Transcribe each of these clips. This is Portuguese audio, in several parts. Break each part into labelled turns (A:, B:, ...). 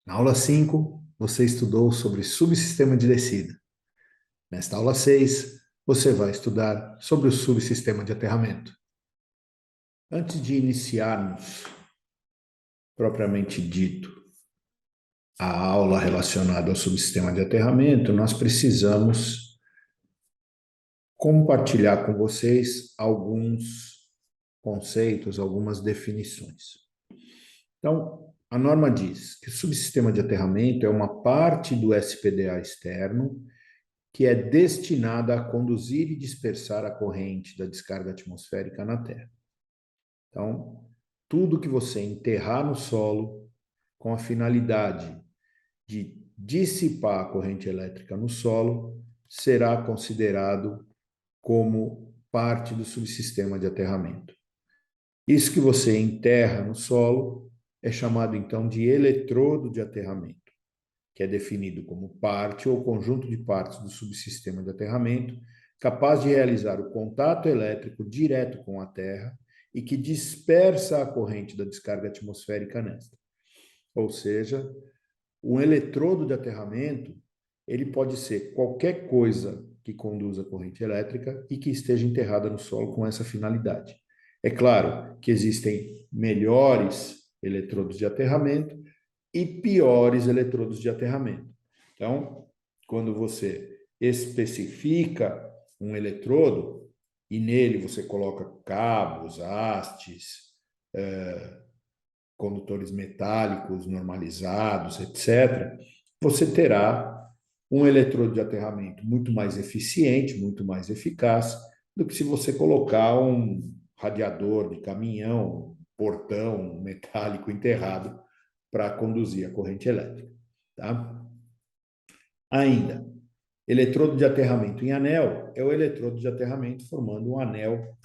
A: Na aula 5, você estudou sobre subsistema de descida. Nesta aula 6, você vai estudar sobre o subsistema de aterramento. Antes de iniciarmos, propriamente dito, a aula relacionada ao subsistema de aterramento, nós precisamos compartilhar com vocês alguns conceitos, algumas definições. Então, a norma diz que o subsistema de aterramento é uma parte do SPDA externo que é destinada a conduzir e dispersar a corrente da descarga atmosférica na Terra. Então, tudo que você enterrar no solo com a finalidade de dissipar a corrente elétrica no solo será considerado como parte do subsistema de aterramento. Isso que você enterra no solo é chamado então de eletrodo de aterramento, que é definido como parte ou conjunto de partes do subsistema de aterramento, capaz de realizar o contato elétrico direto com a Terra e que dispersa a corrente da descarga atmosférica nesta. Ou seja, um eletrodo de aterramento, ele pode ser qualquer coisa que conduza corrente elétrica e que esteja enterrada no solo com essa finalidade. É claro que existem melhores eletrodos de aterramento e piores eletrodos de aterramento. Então, quando você especifica um eletrodo e nele você coloca cabos, hastes, condutores metálicos normalizados, etc., você terá um eletrodo de aterramento muito mais eficiente, muito mais eficaz do que se você colocar um radiador de caminhão, portão metálico enterrado para conduzir a corrente elétrica. Tá? Ainda, eletrodo de aterramento em anel é o eletrodo de aterramento formando um anel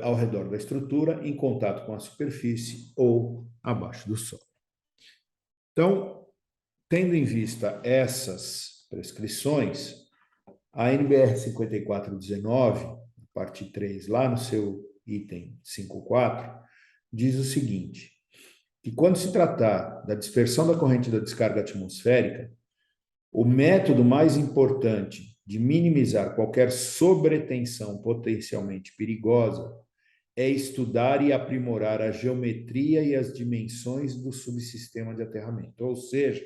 A: ao redor da estrutura, em contato com a superfície ou abaixo do solo. Então, tendo em vista essas prescrições, a NBR 5419, parte 3, lá no seu item 5.4, diz o seguinte, que quando se tratar da dispersão da corrente da descarga atmosférica, o método mais importante de minimizar qualquer sobretensão potencialmente perigosa é estudar e aprimorar a geometria e as dimensões do subsistema de aterramento. Ou seja,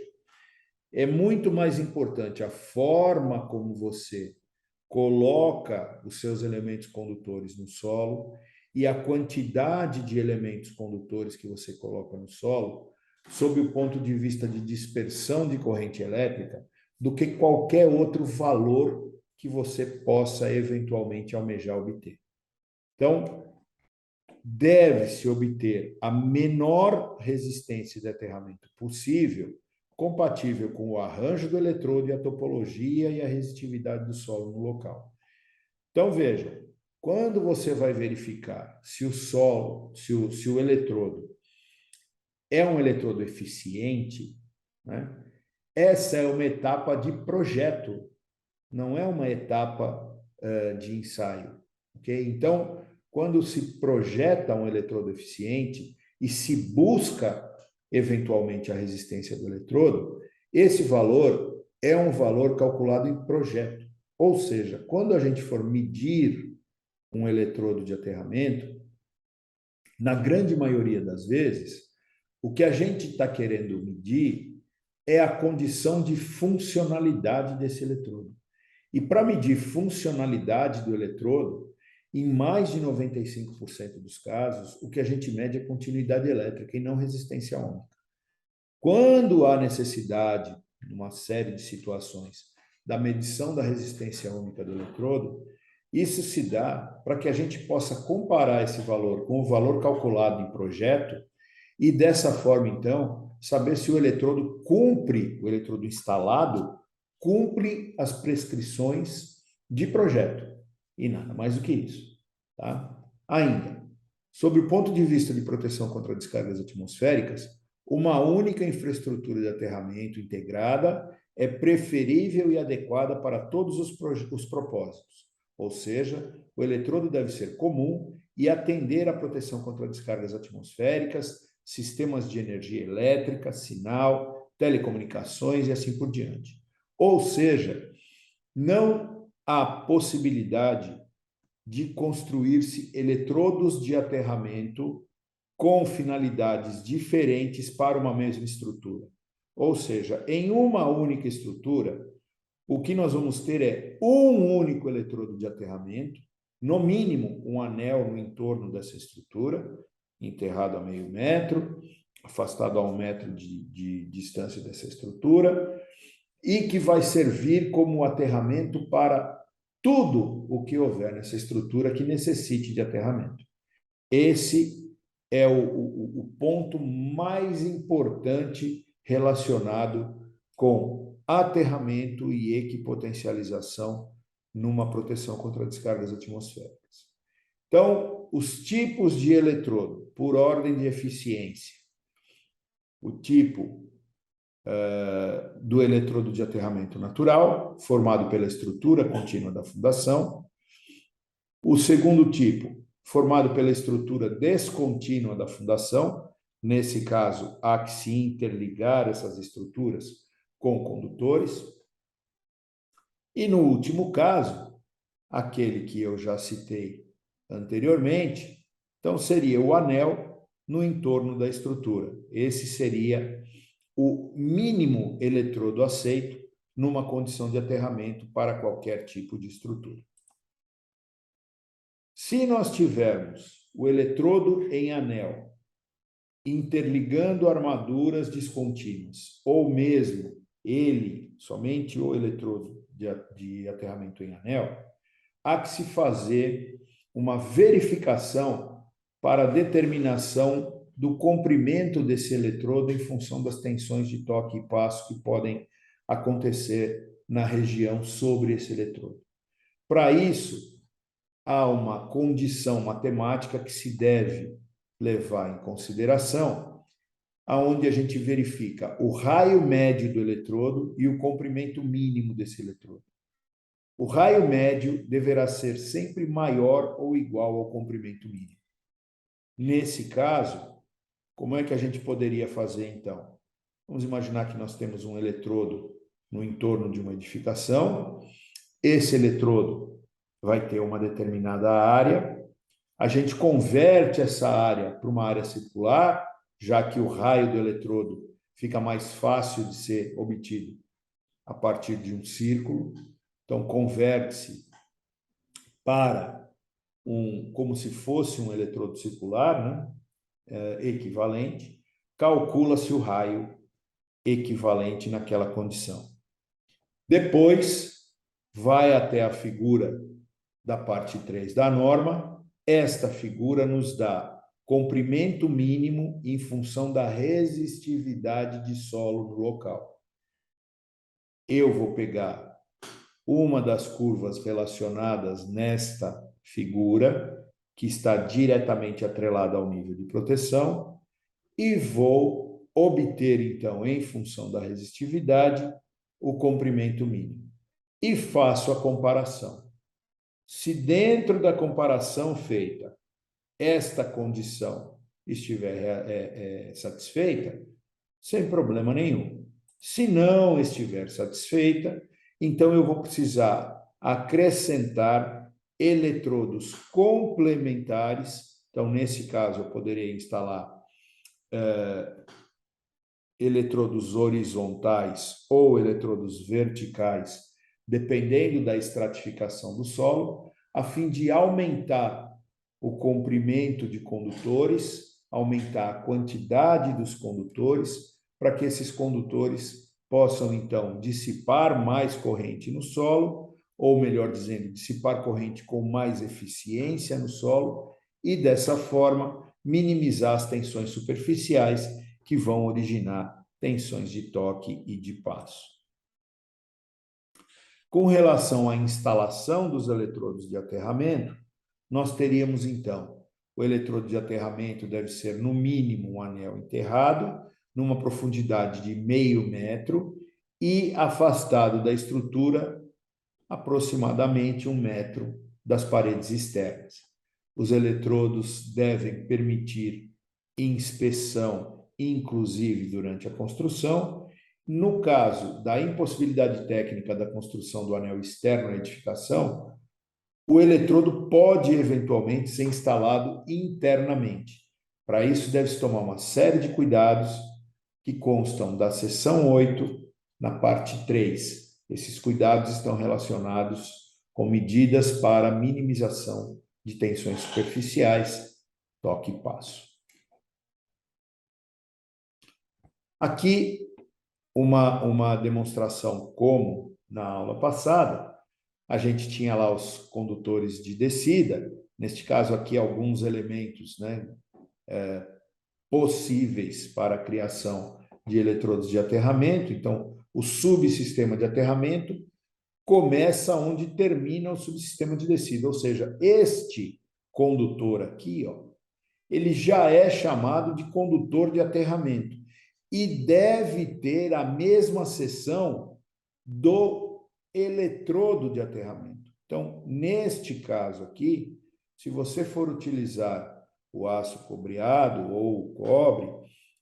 A: é muito mais importante a forma como você coloca os seus elementos condutores no solo e a quantidade de elementos condutores que você coloca no solo, sob o ponto de vista de dispersão de corrente elétrica, do que qualquer outro valor que você possa eventualmente almejar obter. Então, deve-se obter a menor resistência de aterramento possível, compatível com o arranjo do eletrodo e a topologia e a resistividade do solo no local. Então, veja, quando você vai verificar se o solo, se o eletrodo é um eletrodo eficiente, né? Essa é uma etapa de projeto, não é uma etapa de ensaio. Okay? Então, quando se projeta um eletrodo eficiente e se busca, eventualmente, a resistência do eletrodo, esse valor é um valor calculado em projeto. Ou seja, quando a gente for medir um eletrodo de aterramento, na grande maioria das vezes, o que a gente está querendo medir é a condição de funcionalidade desse eletrodo. E para medir funcionalidade do eletrodo, em mais de 95% dos casos, o que a gente mede é continuidade elétrica e não resistência ônica. Quando há necessidade, numa série de situações, da medição da resistência ônica do eletrodo, isso se dá para que a gente possa comparar esse valor com o valor calculado em projeto e, dessa forma, então, saber se o eletrodo instalado, cumpre as prescrições de projeto. E nada mais do que isso. Tá? Ainda, sob o ponto de vista de proteção contra descargas atmosféricas, uma única infraestrutura de aterramento integrada é preferível e adequada para todos os propósitos. Ou seja, o eletrodo deve ser comum e atender à proteção contra descargas atmosféricas, sistemas de energia elétrica, sinal, telecomunicações e assim por diante. Ou seja, não há possibilidade de construir-se eletrodos de aterramento com finalidades diferentes para uma mesma estrutura. Ou seja, em uma única estrutura, o que nós vamos ter é um único eletrodo de aterramento, no mínimo um anel no entorno dessa estrutura, enterrado a meio metro, afastado a 1 metro de distância dessa estrutura, e que vai servir como aterramento para tudo o que houver nessa estrutura que necessite de aterramento. Esse é o ponto mais importante relacionado com aterramento e equipotencialização numa proteção contra descargas atmosféricas. Então, os tipos de eletrodo, por ordem de eficiência. O tipo do eletrodo de aterramento natural, formado pela estrutura contínua da fundação. O segundo tipo, formado pela estrutura descontínua da fundação. Nesse caso, há que se interligar essas estruturas com condutores. E no último caso, aquele que eu já citei anteriormente, então seria o anel no entorno da estrutura. Esse seria o mínimo eletrodo aceito numa condição de aterramento para qualquer tipo de estrutura. Se nós tivermos o eletrodo em anel interligando armaduras descontínuas, ou mesmo ele, somente o eletrodo de aterramento em anel, há que se fazer uma verificação para determinação do comprimento desse eletrodo em função das tensões de toque e passo que podem acontecer na região sobre esse eletrodo. Para isso, há uma condição matemática que se deve levar em consideração, aonde a gente verifica o raio médio do eletrodo e o comprimento mínimo desse eletrodo. O raio médio deverá ser sempre maior ou igual ao comprimento mínimo. Nesse caso, como é que a gente poderia fazer, então? Vamos imaginar que nós temos um eletrodo no entorno de uma edificação. Esse eletrodo vai ter uma determinada área. A gente converte essa área para uma área circular, já que o raio do eletrodo fica mais fácil de ser obtido a partir de um círculo. Então, converte-se para como se fosse um eletrodo circular, né? Equivalente, calcula-se o raio equivalente naquela condição. Depois, vai até a figura da parte 3 da norma. Esta figura nos dá comprimento mínimo em função da resistividade de solo no local. Eu vou pegar uma das curvas relacionadas nesta figura, que está diretamente atrelada ao nível de proteção, e vou obter, então, em função da resistividade, o comprimento mínimo. E faço a comparação. Se dentro da comparação feita, esta condição estiver satisfeita, sem problema nenhum. Se não estiver satisfeita, então eu vou precisar acrescentar eletrodos complementares. Então, nesse caso, eu poderia instalar eletrodos horizontais ou eletrodos verticais, dependendo da estratificação do solo, a fim de aumentar o comprimento de condutores, aumentar a quantidade dos condutores, para que esses condutores possam, então, dissipar mais corrente no solo, ou melhor dizendo, dissipar corrente com mais eficiência no solo, e dessa forma minimizar as tensões superficiais que vão originar tensões de toque e de passo. Com relação à instalação dos eletrodos de aterramento, nós teríamos, então, o eletrodo de aterramento deve ser, no mínimo, um anel enterrado, numa profundidade de meio metro e afastado da estrutura aproximadamente 1 metro das paredes externas. Os eletrodos devem permitir inspeção, inclusive durante a construção, No caso da impossibilidade técnica da construção do anel externo à edificação, o eletrodo pode eventualmente ser instalado internamente. Para isso, deve-se tomar uma série de cuidados que constam da seção 8, na parte 3. Esses cuidados estão relacionados com medidas para minimização de tensões superficiais, toque e passo. Aqui, uma demonstração como na aula passada, a gente tinha lá os condutores de descida, neste caso aqui alguns elementos, né, possíveis para a criação de eletrodos de aterramento. Então, o subsistema de aterramento começa onde termina o subsistema de descida, ou seja, este condutor aqui, ó, ele já é chamado de condutor de aterramento e deve ter a mesma seção do eletrodo de aterramento. Então, neste caso aqui, se você for utilizar o aço cobreado ou o cobre,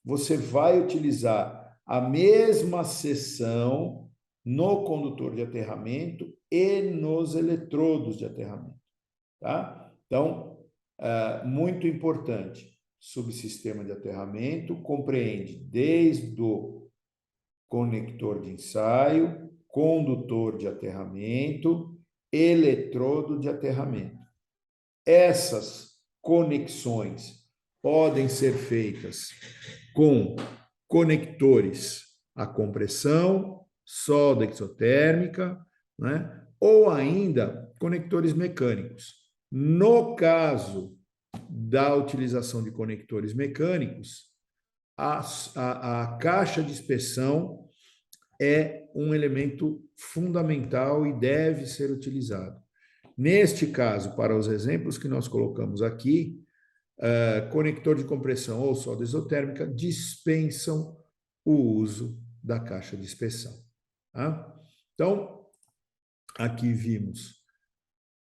A: você vai utilizar a mesma seção no condutor de aterramento e nos eletrodos de aterramento, tá? Então, muito importante, subsistema de aterramento compreende desde o conector de ensaio, condutor de aterramento, eletrodo de aterramento. Essas conexões podem ser feitas com conectores a compressão, solda exotérmica, né? Ou ainda conectores mecânicos. No caso da utilização de conectores mecânicos, a caixa de inspeção é um elemento fundamental e deve ser utilizado. Neste caso, para os exemplos que nós colocamos aqui, conector de compressão ou solda exotérmica dispensam o uso da caixa de inspeção. Tá? Então, aqui vimos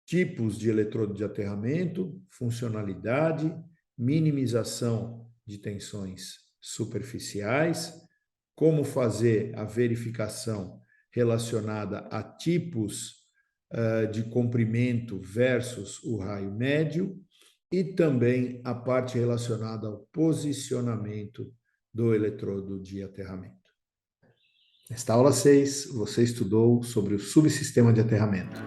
A: tipos de eletrodo de aterramento, funcionalidade, minimização de tensões superficiais, como fazer a verificação relacionada a tipos de comprimento versus o raio médio e também a parte relacionada ao posicionamento do eletrodo de aterramento. Nesta aula 6, você estudou sobre o subsistema de aterramento.